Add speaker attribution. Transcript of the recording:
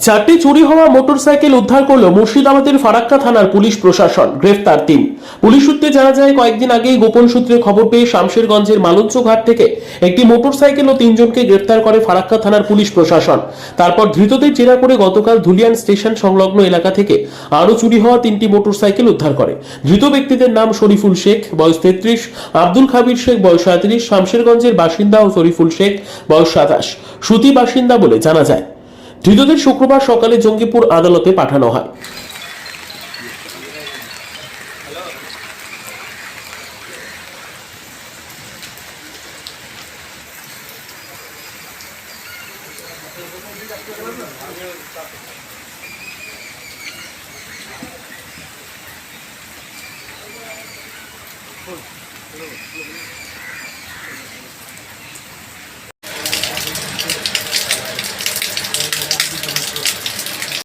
Speaker 1: চারটি চুরি হওয়া মোটরসাইকেল উদ্ধার করল মুর্শিদাবাদের ফারাক্কা থানার পুলিশ প্রশাসন। গ্রেফতার 3। পুলিশ সূত্রে জানা যায়, কয়েকদিন আগেই গোপন সূত্রে খবর পেয়ে শামশেরগঞ্জের মালঞ্চ ঘাট থেকে একটি মোটরসাইকেল ও 3 জনকে গ্রেফতার করে ফারাক্কা থানার পুলিশ প্রশাসন। তারপর ধৃতদের জেরা করে গতকাল ধুলিয়ান স্টেশন সংলগ্ন এলাকা থেকে আরও চুরি হওয়া 3টি মোটরসাইকেল উদ্ধার করে। ধৃত ব্যক্তিদের নাম শরীফুল শেখ, বয়স 33, আব্দুল খাবির শেখ, বয়স 37, শামশেরগঞ্জের বাসিন্দা, ও শরীফুল শেখ, বয়স 27, সুতি বাসিন্দা বলে জানা যায়। ধৃতদের শুক্রবার সকালে জঙ্গিপুর আদালতে পাঠানো হয়।